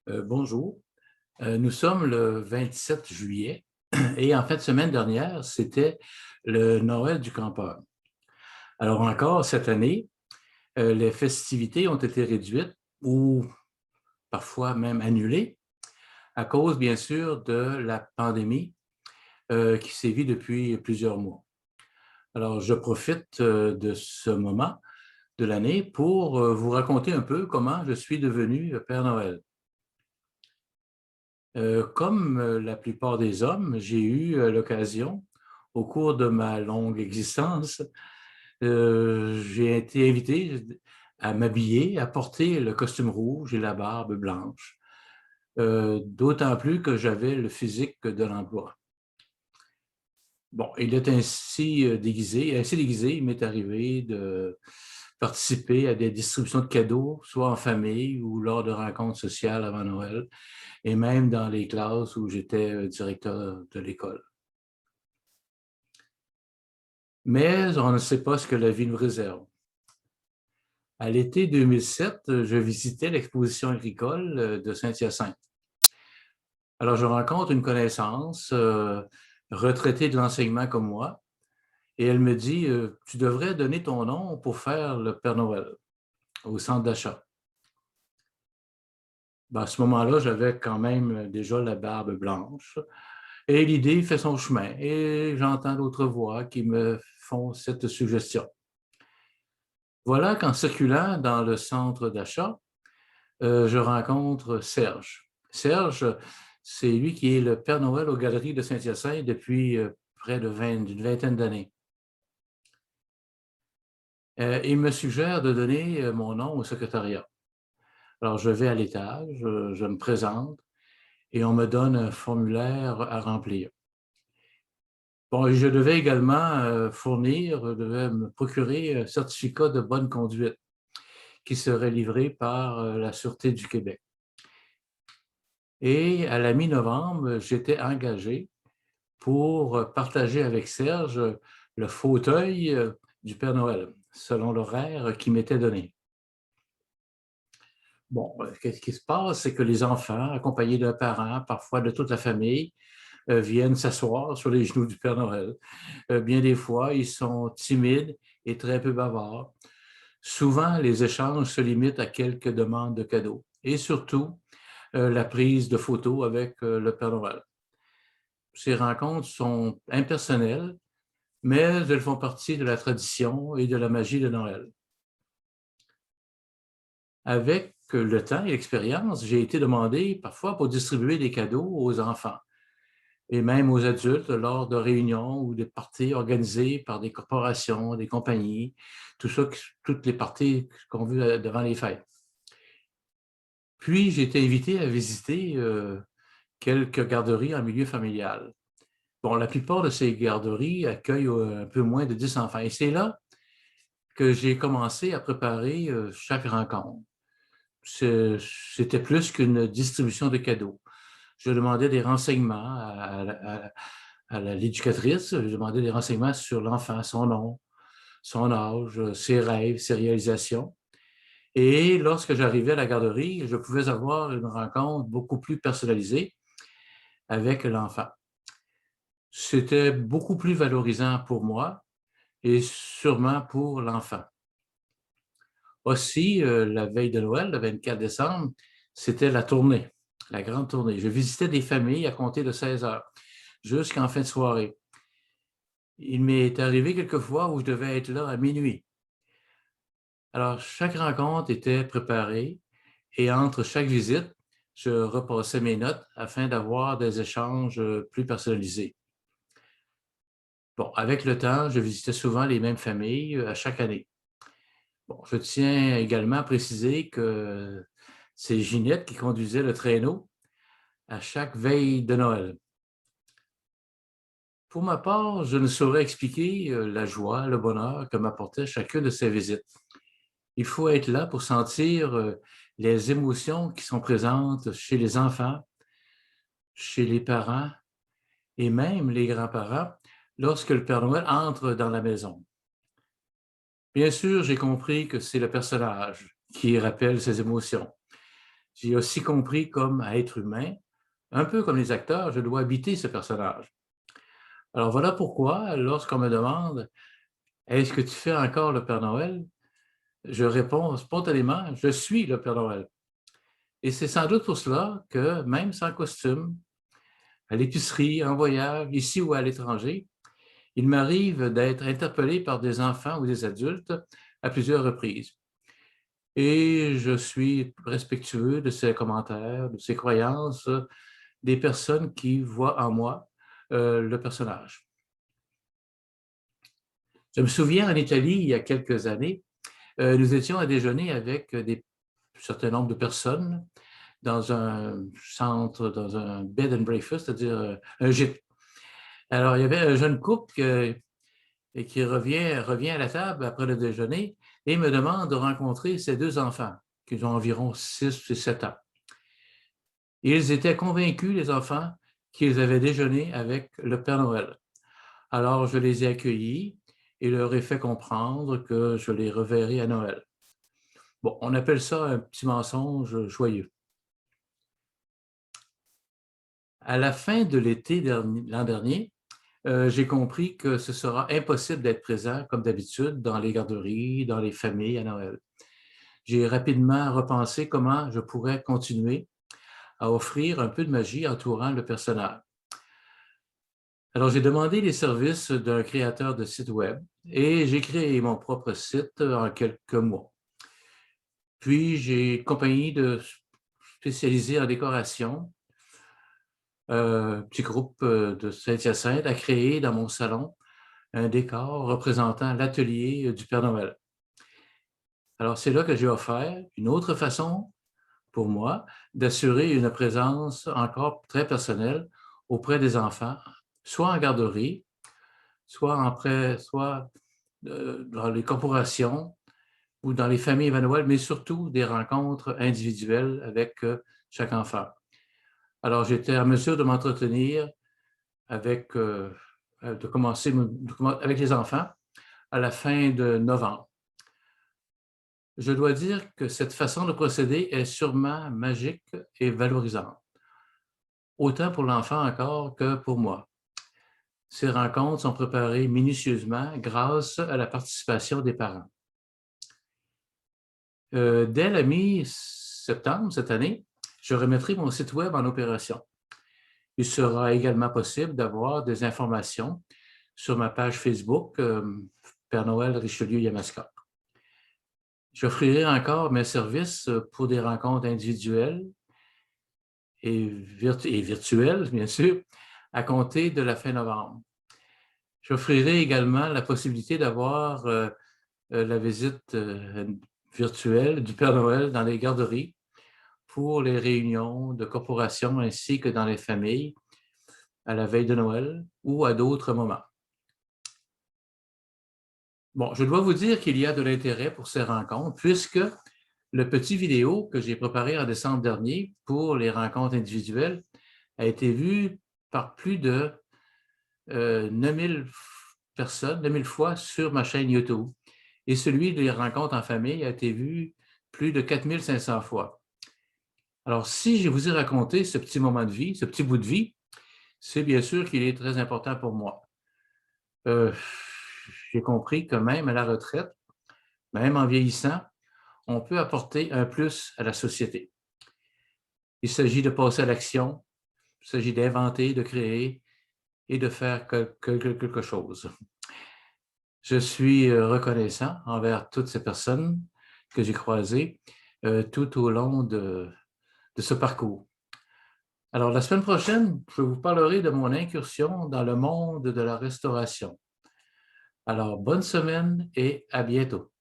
Bonjour. Nous sommes le 27 juillet et en fait, semaine dernière, c'était le Noël du campeur. Alors encore cette année, les festivités ont été réduites ou parfois même annulées à cause, bien sûr, de la pandémie qui sévit depuis plusieurs mois. Alors, je profite de ce moment de l'année pour vous raconter un peu comment je suis devenu Père Noël. Comme la plupart des hommes, j'ai eu l'occasion, au cours de ma longue existence, j'ai été invité à m'habiller, à porter le costume rouge et la barbe blanche, d'autant plus que j'avais le physique de l'emploi. Bon, il est ainsi déguisé, il m'est arrivé de participer à des distributions de cadeaux, soit en famille ou lors de rencontres sociales avant Noël, et même dans les classes où j'étais directeur de l'école. Mais on ne sait pas ce que la vie nous réserve. À l'été 2007, je visitais l'exposition agricole de Saint-Hyacinthe. Alors, je rencontre une connaissance retraitée de l'enseignement comme moi, et elle me dit tu devrais donner ton nom pour faire le Père Noël au centre d'achat. Ben, à ce moment-là, j'avais quand même déjà la barbe blanche. Et l'idée fait son chemin. Et j'entends d'autres voix qui me font cette suggestion. Voilà qu'en circulant dans le centre d'achat, je rencontre Serge. Serge, c'est lui qui est le Père Noël aux Galeries de Saint-Hyacinthe depuis près d'une vingtaine d'années. Il me suggère de donner mon nom au secrétariat. Alors, je vais à l'étage, je me présente et on me donne un formulaire à remplir. Bon, je devais également je devais me procurer un certificat de bonne conduite qui serait livré par la Sûreté du Québec. Et à la mi-novembre, j'étais engagé pour partager avec Serge le fauteuil du Père Noël, selon l'horaire qui m'était donné. Bon, qu'est-ce qui se passe? C'est que les enfants, accompagnés d'un parent, parfois de toute la famille, viennent s'asseoir sur les genoux du Père Noël. Bien des fois, ils sont timides et très peu bavards. Souvent, les échanges se limitent à quelques demandes de cadeaux et surtout la prise de photos avec le Père Noël. Ces rencontres sont impersonnelles, mais elles font partie de la tradition et de la magie de Noël. Avec le temps et l'expérience, j'ai été demandé parfois pour distribuer des cadeaux aux enfants et même aux adultes lors de réunions ou de parties organisées par des corporations, des compagnies, toutes les parties qu'on veut devant les fêtes. Puis, j'ai été invité à visiter quelques garderies en milieu familial. Bon, la plupart de ces garderies accueillent un peu moins de 10 enfants. Et c'est là que j'ai commencé à préparer chaque rencontre. C'était plus qu'une distribution de cadeaux. Je demandais des renseignements à l'éducatrice, je demandais des renseignements sur l'enfant, son nom, son âge, ses rêves, ses réalisations. Et lorsque j'arrivais à la garderie, je pouvais avoir une rencontre beaucoup plus personnalisée avec l'enfant. C'était beaucoup plus valorisant pour moi et sûrement pour l'enfant. Aussi, la veille de Noël, le 24 décembre, c'était la tournée, la grande tournée. Je visitais des familles à compter de 16 heures jusqu'en fin de soirée. Il m'est arrivé quelquefois où je devais être là à minuit. Alors, chaque rencontre était préparée et entre chaque visite, je repassais mes notes afin d'avoir des échanges plus personnalisés. Bon, avec le temps, je visitais souvent les mêmes familles à chaque année. Bon, je tiens également à préciser que c'est Ginette qui conduisait le traîneau à chaque veille de Noël. Pour ma part, je ne saurais expliquer la joie, le bonheur que m'apportait chacune de ces visites. Il faut être là pour sentir les émotions qui sont présentes chez les enfants, chez les parents et même les grands-parents lorsque le Père Noël entre dans la maison. Bien sûr, j'ai compris que c'est le personnage qui rappelle ces émotions. J'ai aussi compris comme à être humain, un peu comme les acteurs, je dois habiter ce personnage. Alors voilà pourquoi, lorsqu'on me demande est-ce que tu fais encore le Père Noël? Je réponds spontanément, je suis le Père Noël. Et c'est sans doute pour cela que, même sans costume, à l'épicerie, en voyage, ici ou à l'étranger, il m'arrive d'être interpellé par des enfants ou des adultes à plusieurs reprises. Et je suis respectueux de ces commentaires, de ces croyances, des personnes qui voient en moi le personnage. Je me souviens en Italie, il y a quelques années, nous étions à déjeuner avec un certain nombre de personnes dans un centre, dans un bed and breakfast, c'est-à-dire un gîte. Alors, il y avait un jeune couple qui revient à la table après le déjeuner et me demande de rencontrer ses deux enfants, qui ont environ 6 et 7 ans. Et ils étaient convaincus, les enfants, qu'ils avaient déjeuné avec le Père Noël. Alors, je les ai accueillis et leur ai fait comprendre que je les reverrai à Noël. Bon, on appelle ça un petit mensonge joyeux. À la fin de l'été l'an dernier, j'ai compris que ce sera impossible d'être présent comme d'habitude dans les garderies, dans les familles à Noël. J'ai rapidement repensé comment je pourrais continuer à offrir un peu de magie entourant le personnage. Alors, j'ai demandé les services d'un créateur de site web et j'ai créé mon propre site en quelques mois. Puis, j'ai une compagnie spécialisée en décoration, petit groupe de Saint-Hyacinthe a créé dans mon salon un décor représentant l'atelier du Père Noël. Alors, c'est là que j'ai offert une autre façon pour moi d'assurer une présence encore très personnelle auprès des enfants, soit en garderie, soit dans les corporations ou dans les familles à Noël, mais surtout des rencontres individuelles avec chaque enfant. Alors, j'étais en mesure de m'entretenir avec, de commencer avec les enfants à la fin de novembre. Je dois dire que cette façon de procéder est sûrement magique et valorisante, autant pour l'enfant encore que pour moi. Ces rencontres sont préparées minutieusement grâce à la participation des parents. Dès la mi-septembre cette année, je remettrai mon site web en opération. Il sera également possible d'avoir des informations sur ma page Facebook Père Noël Richelieu Yamaska. J'offrirai encore mes services pour des rencontres individuelles et virtuelles, bien sûr, à compter de la fin novembre. J'offrirai également la possibilité d'avoir la visite virtuelle du Père Noël dans les garderies pour les réunions de corporations ainsi que dans les familles à la veille de Noël ou à d'autres moments. Bon, je dois vous dire qu'il y a de l'intérêt pour ces rencontres puisque le petit vidéo que j'ai préparé en décembre dernier pour les rencontres individuelles a été vu par plus de 9000 personnes, 9000 fois sur ma chaîne YouTube. Et celui des rencontres en famille a été vu plus de 4500 fois. Alors, si je vous ai raconté ce petit moment de vie, ce petit bout de vie, c'est bien sûr qu'il est très important pour moi. J'ai compris que même à la retraite, même en vieillissant, on peut apporter un plus à la société. Il s'agit de passer à l'action, il s'agit d'inventer, de créer et de faire quelque chose. Je suis reconnaissant envers toutes ces personnes que j'ai croisées tout au long de ce parcours. Alors, la semaine prochaine, je vous parlerai de mon incursion dans le monde de la restauration. Alors, bonne semaine et à bientôt.